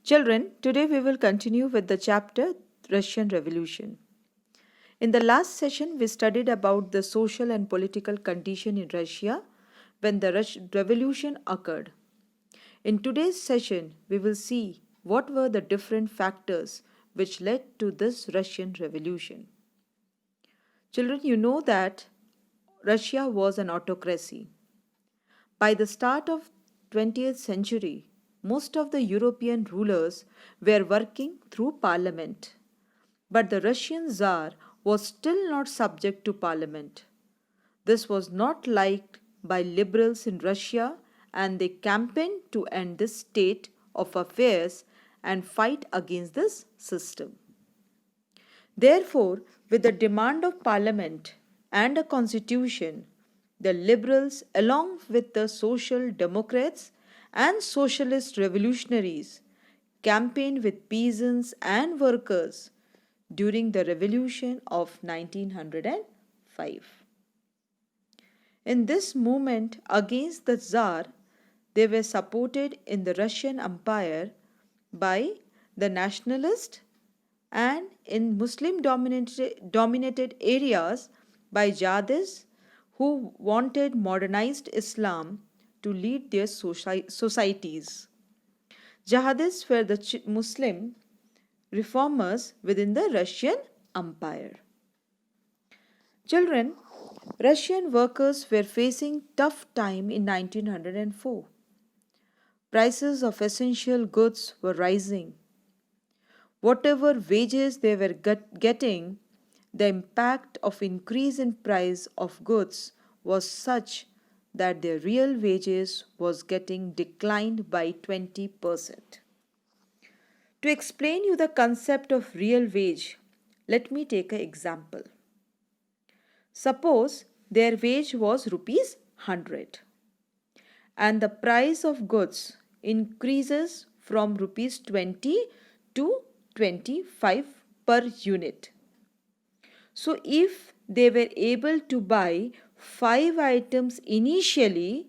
Children, today we will continue with the chapter Russian Revolution. In the last session, we studied about the social and political condition in Russia when the Russian Revolution occurred. In today's session, we will see what were the different factors which led to this Russian Revolution. Children, you know that Russia was an autocracy. By the start of 20th century, most of the European rulers were working through parliament. But the Russian Tsar was still not subject to parliament. This was not liked by liberals in Russia and they campaigned to end this state of affairs and fight against this system. Therefore, with the demand of parliament and a constitution, the liberals, along with the social democrats and socialist revolutionaries, campaigned with peasants and workers during the revolution of 1905. In this movement against the Tsar, they were supported in the Russian Empire by the nationalists and in Muslim dominated areas by Jihadis who wanted modernized Islam to lead their societies. Jihadis were the Muslim reformers within the Russian Empire. Children, Russian workers were facing tough time in 1904. Prices of essential goods were rising. Whatever wages they were getting, the impact of increase in price of goods was such that their real wages was getting declined by 20%. To explain you the concept of real wage, let me take an example. Suppose their wage was rupees 100 and the price of goods increases from rupees 20 to 25 per unit. So if they were able to buy 5 items initially,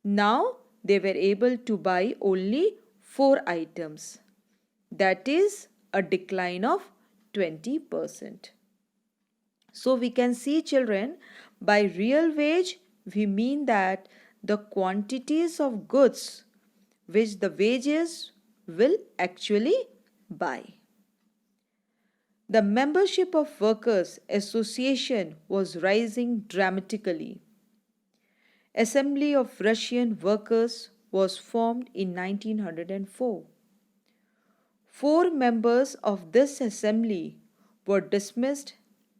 now they were able to buy only 4 items. That is a decline of 20%. So we can see, children, by real wage we mean that the quantities of goods which the wages will actually buy. The membership of workers association was rising dramatically. Assembly of Russian Workers was formed in 1904. 4 members of this assembly were dismissed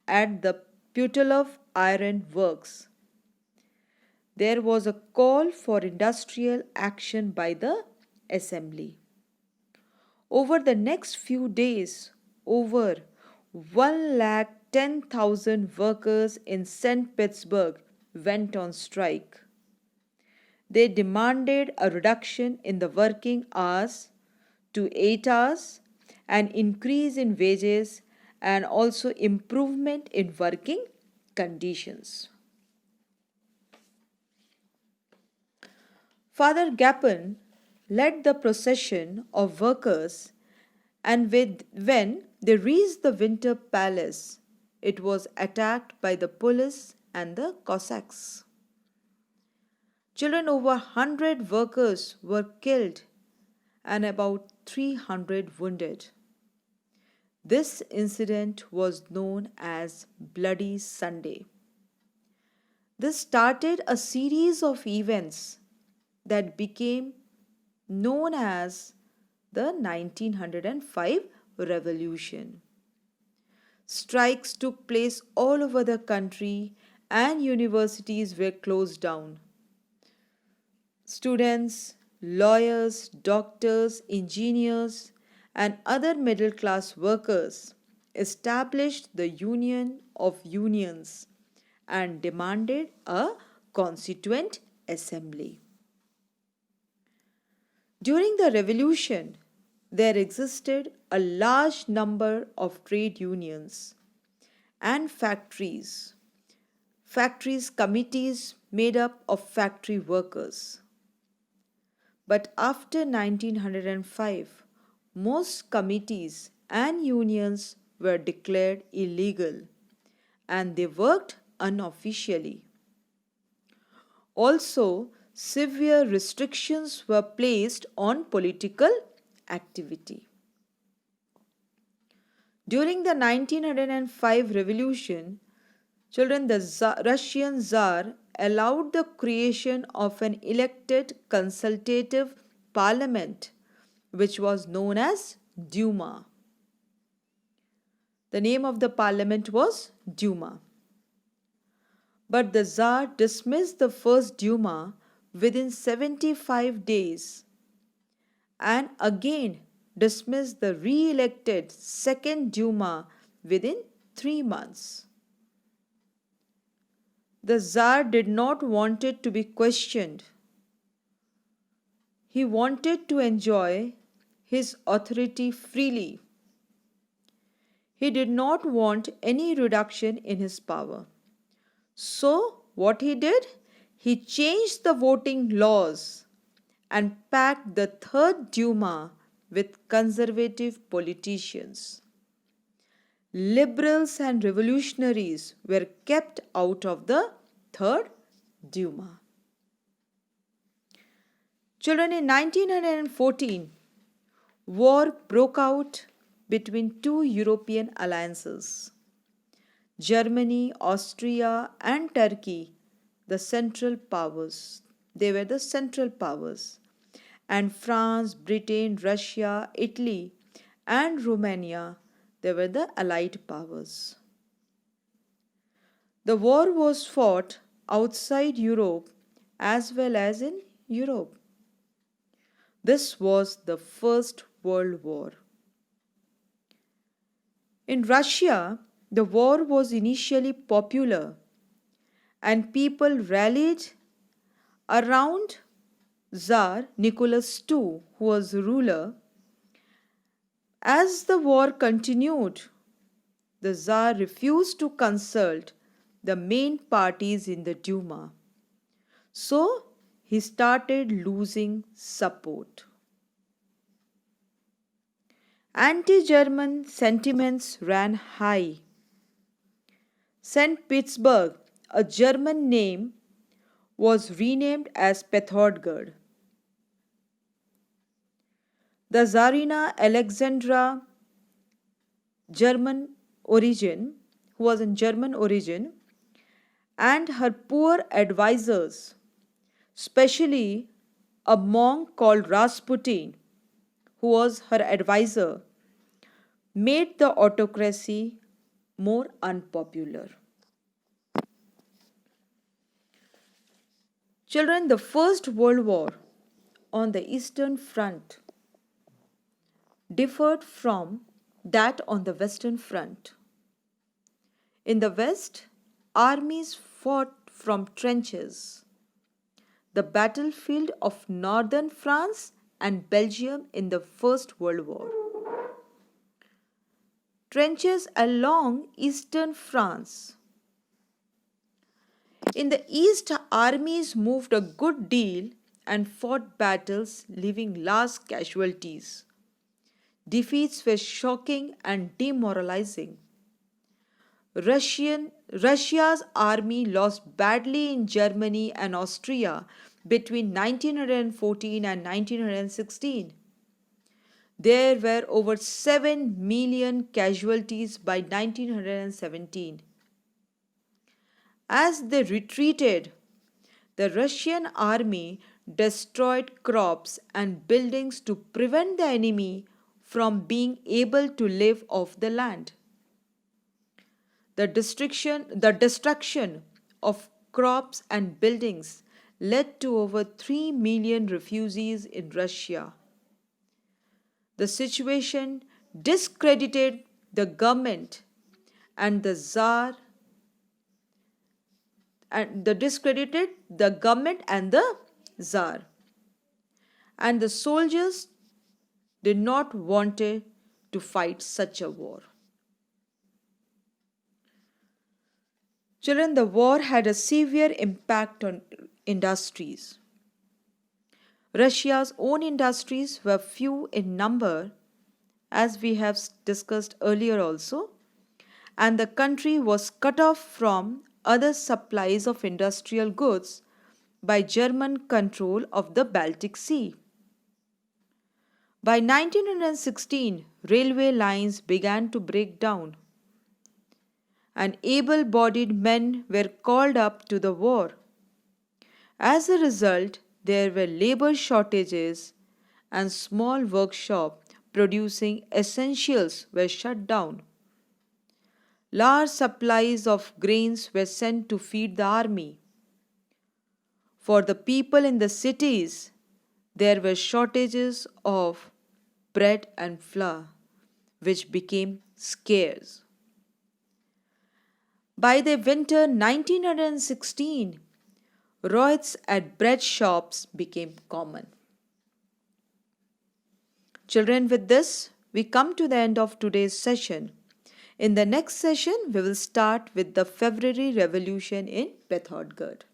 at the Putilov Iron Works. There was a call for industrial action by the assembly. Over the next few days, over 110,000 workers in St. Petersburg went on strike. They demanded a reduction in the working hours to 8 hours, an increase in wages, and also improvement in working conditions. Father Gapon led the procession of workers, and when they reached the Winter Palace, it was attacked by the police and the Cossacks. Children, over 100 workers were killed and about 300 wounded. This incident was known as Bloody Sunday. This started a series of events that became known as the 1905 Revolution. Strikes took place all over the country and universities were closed down. Students, lawyers, doctors, engineers, and other middle class workers established the Union of Unions and demanded a constituent assembly. During the revolution, there existed a large number of trade unions and factories committees made up of factory workers. But after 1905, most committees and unions were declared illegal and they worked unofficially. Also, severe restrictions were placed on political activity. During the 1905 revolution, the Russian Tsar allowed the creation of an elected consultative parliament, which was known as Duma. The name of the parliament was Duma. But the Tsar dismissed the first Duma within 75 days and again dismissed the re elected second Duma within 3 months. The Tsar did not want it to be questioned. He wanted to enjoy his authority freely. He did not want any reduction in his power. So, what he did? He changed the voting laws and packed the third Duma with conservative politicians. Liberals and revolutionaries were kept out of the third Duma. Children, in 1914, war broke out between two European alliances. Germany, Austria, and Turkey, the central powers. They were the central powers. And France, Britain, Russia, Italy, and Romania, they were the allied powers. The war was fought outside Europe as well as in Europe. This was the First World War. In Russia, the war was initially popular and people rallied around Tsar Nicholas II, who was ruler. As the war continued, the Tsar refused to consult the main parties in the Duma. So, he started losing support. Anti-German sentiments ran high. St. Petersburg, a German name, was renamed as Petrodgard. The Tsarina Alexandra, German origin, who was in German origin, and her poor advisors, especially a monk called Rasputin, who was her advisor, made the autocracy more unpopular. Children, the First World War on the Eastern Front differed from that on the Western Front. In the West, armies fought from trenches. The battlefield of northern France and Belgium in the First World War. Trenches along eastern France. In the east, armies moved a good deal and fought battles, leaving large casualties. Defeats were shocking and demoralizing. Russia's army lost badly in Germany and Austria between 1914 and 1916. There were over 7 million casualties by 1917. As they retreated, the Russian army destroyed crops and buildings to prevent the enemy from being able to live off the land. The destruction of crops and buildings led to over 3 million refugees in Russia. The situation discredited the government and the Tsar and the Tsar. And the soldiers did not want to fight such a war. Children, the war had a severe impact on industries. Russia's own industries were few in number as we have discussed earlier also, and the country was cut off from other supplies of industrial goods by German control of the Baltic Sea. By 1916, railway lines began to break down, and able bodied men were called up to the war. As a result, there were labor shortages, and small workshops producing essentials were shut down. Large supplies of grains were sent to feed the army. For the people in the cities, there were shortages of bread and flour, which became scarce. By the winter 1916, riots at bread shops became common. Children, with this, we come to the end of today's session. In the next session, we will start with the February Revolution in Pethodgarh.